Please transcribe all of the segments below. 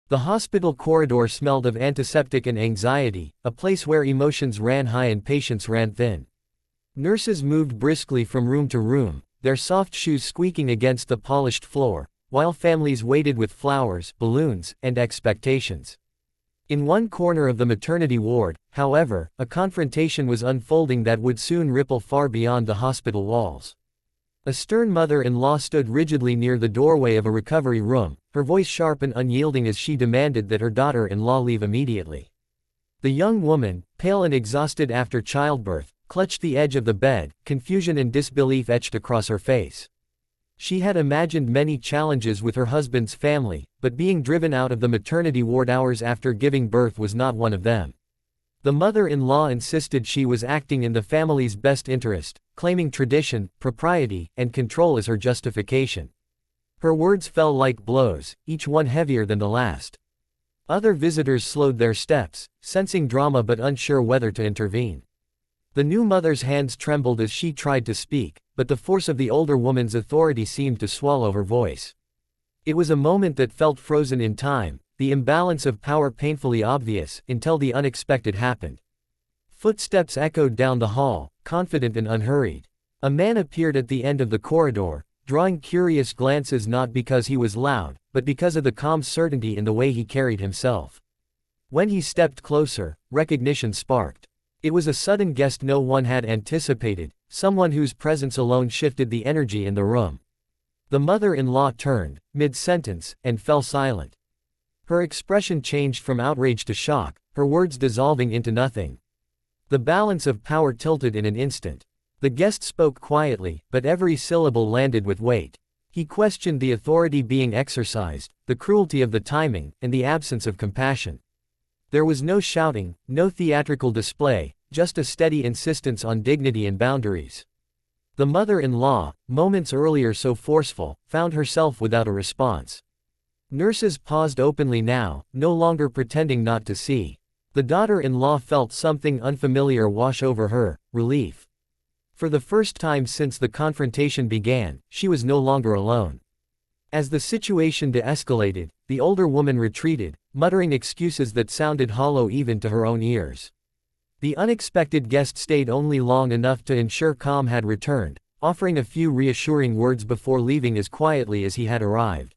The hospital corridor smelled of antiseptic and anxiety, a place where emotions ran high and patients ran thin. Nurses moved briskly from room to room, their soft shoes squeaking against the polished floor, while families waited with flowers, balloons, and expectations. In one corner of the maternity ward, however, a confrontation was unfolding that would soon ripple far beyond the hospital walls. A stern mother-in-law stood rigidly near the doorway of a recovery room, her voice sharp and unyielding as she demanded that her daughter-in-law leave immediately. The young woman, pale and exhausted after childbirth, clutched the edge of the bed, confusion and disbelief etched across her face. She had imagined many challenges with her husband's family, but being driven out of the maternity ward hours after giving birth was not one of them. The mother-in-law insisted she was acting in the family's best interest, claiming tradition, propriety, and control as her justification. Her words fell like blows, each one heavier than the last. Other visitors slowed their steps, sensing drama but unsure whether to intervene. The new mother's hands trembled as she tried to speak, but the force of the older woman's authority seemed to swallow her voice. It was a moment that felt frozen in time, the imbalance of power painfully obvious, until the unexpected happened. Footsteps echoed down the hall, confident and unhurried. A man appeared at the end of the corridor, drawing curious glances not because he was loud, but because of the calm certainty in the way he carried himself. When he stepped closer, recognition sparked. It was a sudden guest no one had anticipated, someone whose presence alone shifted the energy in the room. The mother-in-law turned, mid-sentence, and fell silent. Her expression changed from outrage to shock, her words dissolving into nothing. The balance of power tilted in an instant. The guest spoke quietly, but every syllable landed with weight. He questioned the authority being exercised, the cruelty of the timing, and the absence of compassion. There was no shouting, no theatrical display, just a steady insistence on dignity and boundaries. The mother-in-law, moments earlier so forceful, found herself without a response. Nurses paused openly now, no longer pretending not to see. The daughter-in-law felt something unfamiliar wash over her, relief. For the first time since the confrontation began, she was no longer alone. As the situation de-escalated, the older woman retreated, muttering excuses that sounded hollow even to her own ears. The unexpected guest stayed only long enough to ensure calm had returned, offering a few reassuring words before leaving as quietly as he had arrived.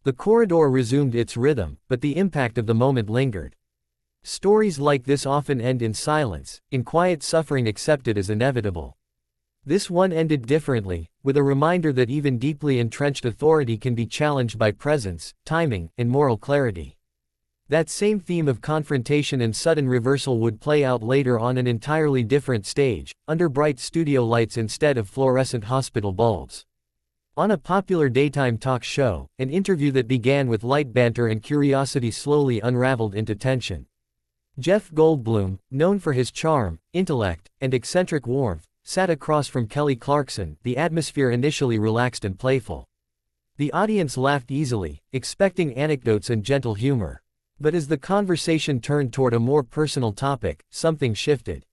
The corridor resumed its rhythm, but the impact of the moment lingered. Stories like this often end in silence, in quiet suffering accepted as inevitable. This one ended differently, with a reminder that even deeply entrenched authority can be challenged by presence, timing, and moral clarity. That same theme of confrontation and sudden reversal would play out later on an entirely different stage, under bright studio lights instead of fluorescent hospital bulbs. On a popular daytime talk show, an interview that began with light banter and curiosity slowly unraveled into tension. Jeff Goldblum, known for his charm, intellect, and eccentric warmth, sat across from Kelly Clarkson, the atmosphere initially relaxed and playful. The audience laughed easily, expecting anecdotes and gentle humor. But as the conversation turned toward a more personal topic, something shifted.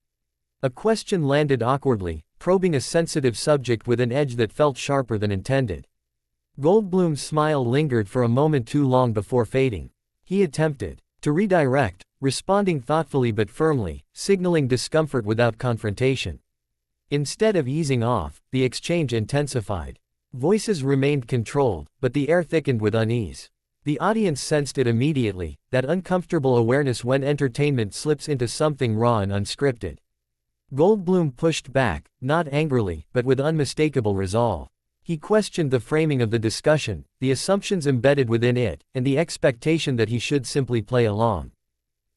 A question landed awkwardly, probing a sensitive subject with an edge that felt sharper than intended. Goldblum's smile lingered for a moment too long before fading. He attempted to redirect, responding thoughtfully but firmly, signaling discomfort without confrontation. Instead of easing off, the exchange intensified. Voices remained controlled, but the air thickened with unease. The audience sensed it immediately, that uncomfortable awareness when entertainment slips into something raw and unscripted. Goldblum pushed back, not angrily, but with unmistakable resolve. He questioned the framing of the discussion, the assumptions embedded within it, and the expectation that he should simply play along.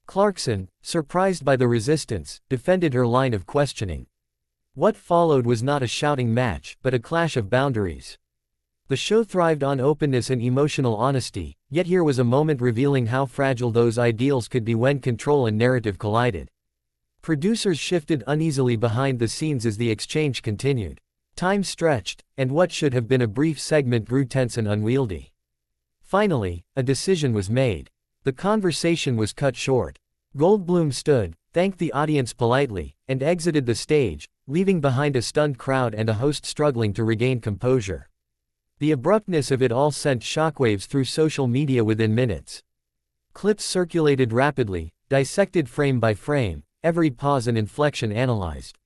Clarkson, surprised by the resistance, defended her line of questioning. What followed was not a shouting match, but a clash of boundaries. The show thrived on openness and emotional honesty, yet here was a moment revealing how fragile those ideals could be when control and narrative collided. Producers shifted uneasily behind the scenes as the exchange continued. Time stretched, and what should have been a brief segment grew tense and unwieldy. Finally, a decision was made. The conversation was cut short. Goldblum stood, thanked the audience politely, and exited the stage, leaving behind a stunned crowd and a host struggling to regain composure. The abruptness of it all sent shockwaves through social media within minutes. Clips circulated rapidly, dissected frame by frame, every pause and inflection analyzed.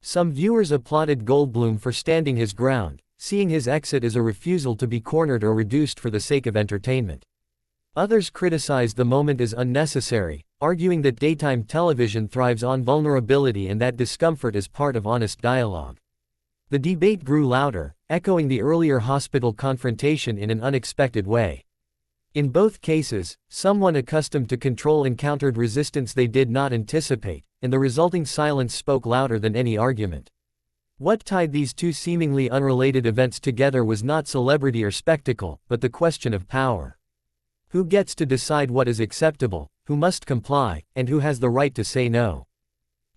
Some viewers applauded Goldblum for standing his ground, seeing his exit as a refusal to be cornered or reduced for the sake of entertainment. Others criticized the moment as unnecessary, arguing that daytime television thrives on vulnerability and that discomfort is part of honest dialogue. The debate grew louder, echoing the earlier hospital confrontation in an unexpected way. In both cases, someone accustomed to control encountered resistance they did not anticipate, and the resulting silence spoke louder than any argument. What tied these two seemingly unrelated events together was not celebrity or spectacle, but the question of power. Who gets to decide what is acceptable, who must comply, and who has the right to say no?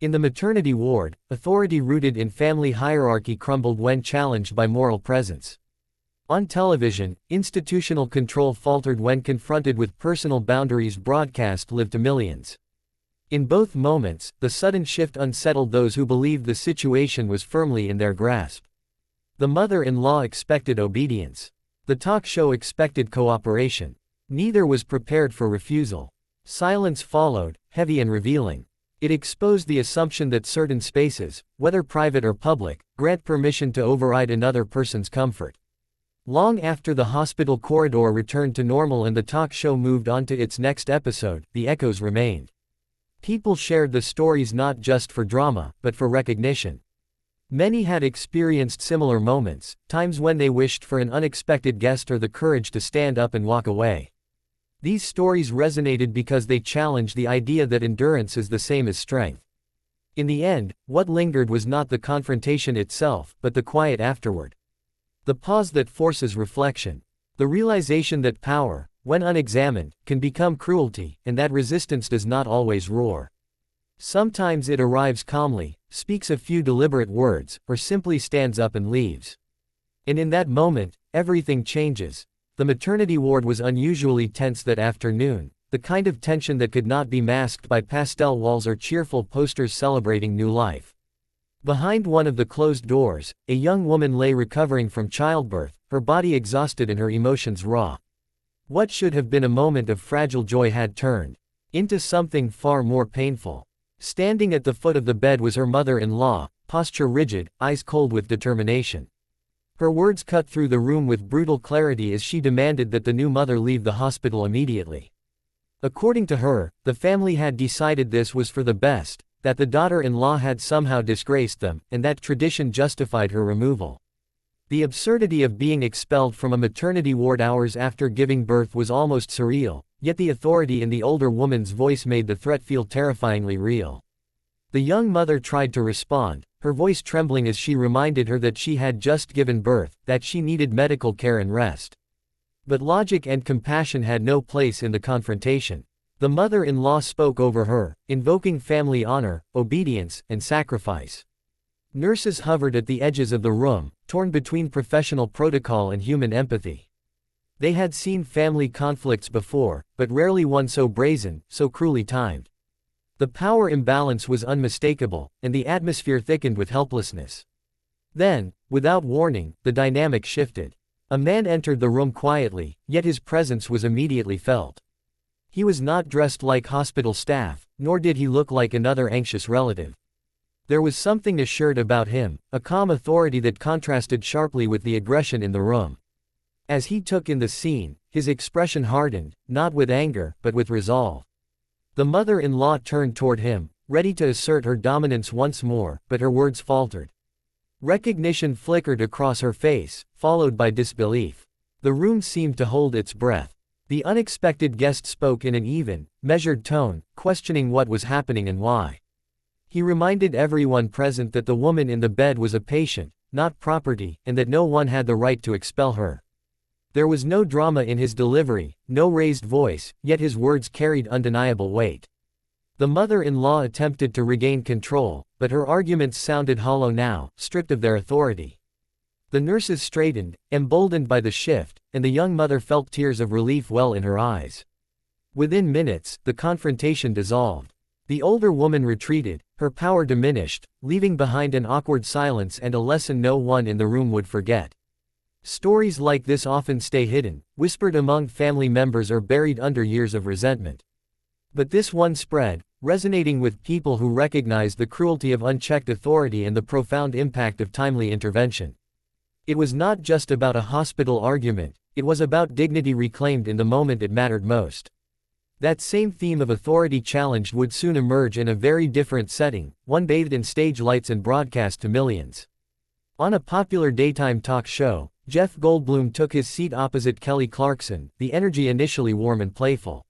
In the maternity ward, authority rooted in family hierarchy crumbled when challenged by moral presence. On television, institutional control faltered when confronted with personal boundaries broadcast lived to millions. In both moments, the sudden shift unsettled those who believed the situation was firmly in their grasp. The mother-in-law expected obedience. The talk show expected cooperation. Neither was prepared for refusal. Silence followed, heavy and revealing. It exposed the assumption that certain spaces, whether private or public, grant permission to override another person's comfort. Long after the hospital corridor returned to normal and the talk show moved on to its next episode, the echoes remained. People shared the stories not just for drama, but for recognition. Many had experienced similar moments, times when they wished for an unexpected guest or the courage to stand up and walk away. These stories resonated because they challenged the idea that endurance is the same as strength. In the end, what lingered was not the confrontation itself, but the quiet afterward. The pause that forces reflection. The realization that power, when unexamined, can become cruelty, and that resistance does not always roar. Sometimes it arrives calmly, speaks a few deliberate words, or simply stands up and leaves. And in that moment, everything changes. The maternity ward was unusually tense that afternoon, the kind of tension that could not be masked by pastel walls or cheerful posters celebrating new life. Behind one of the closed doors, a young woman lay recovering from childbirth, her body exhausted and her emotions raw. What should have been a moment of fragile joy had turned into something far more painful. Standing at the foot of the bed was her mother-in-law, posture rigid, eyes cold with determination. Her words cut through the room with brutal clarity as she demanded that the new mother leave the hospital immediately. According to her, the family had decided this was for the best, that the daughter-in-law had somehow disgraced them, and that tradition justified her removal. The absurdity of being expelled from a maternity ward hours after giving birth was almost surreal, yet the authority in the older woman's voice made the threat feel terrifyingly real. The young mother tried to respond, her voice trembling as she reminded her that she had just given birth, that she needed medical care and rest. But logic and compassion had no place in the confrontation. The mother-in-law spoke over her, invoking family honor, obedience, and sacrifice. Nurses hovered at the edges of the room, torn between professional protocol and human empathy. They had seen family conflicts before, but rarely one so brazen, so cruelly timed. The power imbalance was unmistakable, and the atmosphere thickened with helplessness. Then, without warning, the dynamic shifted. A man entered the room quietly, yet his presence was immediately felt. He was not dressed like hospital staff, nor did he look like another anxious relative. There was something assured about him, a calm authority that contrasted sharply with the aggression in the room. As he took in the scene, his expression hardened, not with anger, but with resolve. The mother-in-law turned toward him, ready to assert her dominance once more, but her words faltered. Recognition flickered across her face, followed by disbelief. The room seemed to hold its breath. The unexpected guest spoke in an even, measured tone, questioning what was happening and why. He reminded everyone present that the woman in the bed was a patient, not property, and that no one had the right to expel her. There was no drama in his delivery, no raised voice, yet his words carried undeniable weight. The mother-in-law attempted to regain control, but her arguments sounded hollow now, stripped of their authority. The nurses straightened, emboldened by the shift, and the young mother felt tears of relief well in her eyes. Within minutes, the confrontation dissolved. The older woman retreated, her power diminished, leaving behind an awkward silence and a lesson no one in the room would forget. Stories like this often stay hidden, whispered among family members or buried under years of resentment. But this one spread, resonating with people who recognize the cruelty of unchecked authority and the profound impact of timely intervention. It was not just about a hospital argument, it was about dignity reclaimed in the moment it mattered most. That same theme of authority challenged would soon emerge in a very different setting, one bathed in stage lights and broadcast to millions. On a popular daytime talk show, Jeff Goldblum took his seat opposite Kelly Clarkson, the energy initially warm and playful.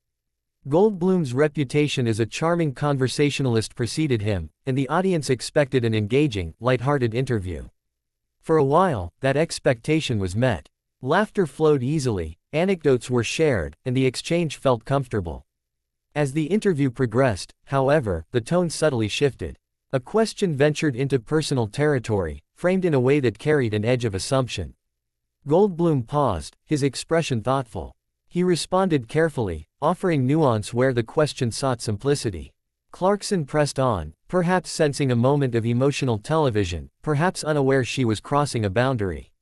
Goldblum's reputation as a charming conversationalist preceded him, and the audience expected an engaging, lighthearted interview. For a while, that expectation was met. Laughter flowed easily, anecdotes were shared, and the exchange felt comfortable. As the interview progressed, however, the tone subtly shifted. A question ventured into personal territory, framed in a way that carried an edge of assumption. Goldblum paused, his expression thoughtful. He responded carefully, offering nuance where the question sought simplicity. Clarkson pressed on, perhaps sensing a moment of emotional television, perhaps unaware she was crossing a boundary.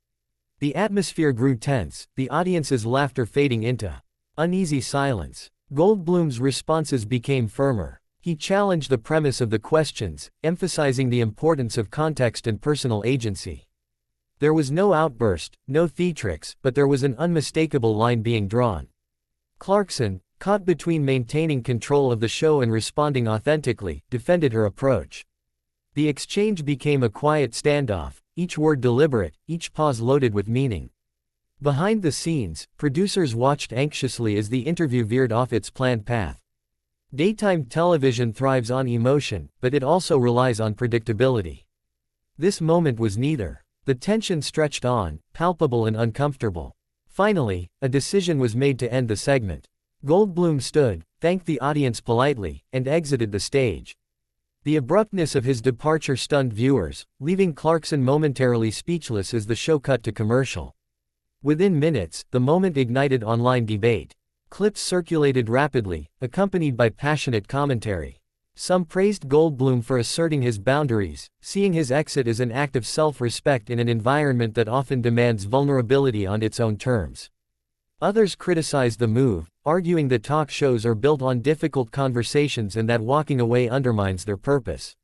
The atmosphere grew tense, the audience's laughter fading into uneasy silence. Goldblum's responses became firmer. He challenged the premise of the questions, emphasizing the importance of context and personal agency. There was no outburst, no theatrics, but there was an unmistakable line being drawn. Clarkson, caught between maintaining control of the show and responding authentically, defended her approach. The exchange became a quiet standoff, each word deliberate, each pause loaded with meaning. Behind the scenes, producers watched anxiously as the interview veered off its planned path. Daytime television thrives on emotion, but it also relies on predictability. This moment was neither. The tension stretched on, palpable and uncomfortable. Finally, a decision was made to end the segment. Goldblum stood, thanked the audience politely, and exited the stage. The abruptness of his departure stunned viewers, leaving Clarkson momentarily speechless as the show cut to commercial. Within minutes, the moment ignited online debate. Clips circulated rapidly, accompanied by passionate commentary. Some praised Goldblum for asserting his boundaries, seeing his exit as an act of self-respect in an environment that often demands vulnerability on its own terms. Others criticized the move, arguing that talk shows are built on difficult conversations and that walking away undermines their purpose.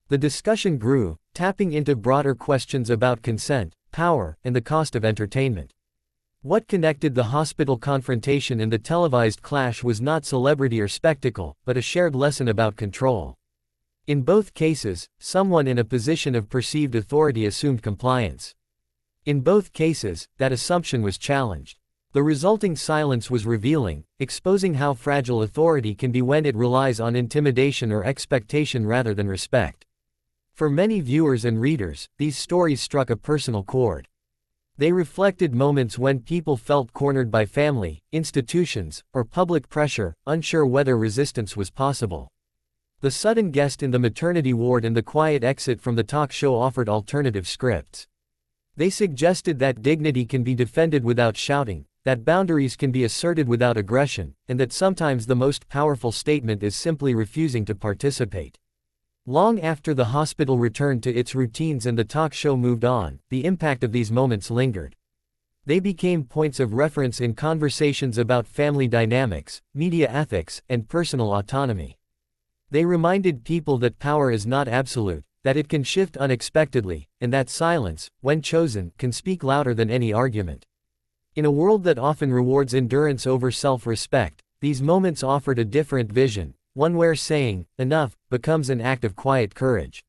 The discussion grew, tapping into broader questions about consent, power, and the cost of entertainment. What connected the hospital confrontation and the televised clash was not celebrity or spectacle, but a shared lesson about control. In both cases, someone in a position of perceived authority assumed compliance. In both cases, that assumption was challenged. The resulting silence was revealing, exposing how fragile authority can be when it relies on intimidation or expectation rather than respect. For many viewers and readers, these stories struck a personal chord. They reflected moments when people felt cornered by family, institutions, or public pressure, unsure whether resistance was possible. The sudden guest in the maternity ward and the quiet exit from the talk show offered alternative scripts. They suggested that dignity can be defended without shouting, that boundaries can be asserted without aggression, and that sometimes the most powerful statement is simply refusing to participate. Long after the hospital returned to its routines and the talk show moved on, the impact of these moments lingered. They became points of reference in conversations about family dynamics, media ethics, and personal autonomy. They reminded people that power is not absolute, that it can shift unexpectedly, and that silence, when chosen, can speak louder than any argument. In a world that often rewards endurance over self-respect, these moments offered a different vision. One where saying, enough, becomes an act of quiet courage.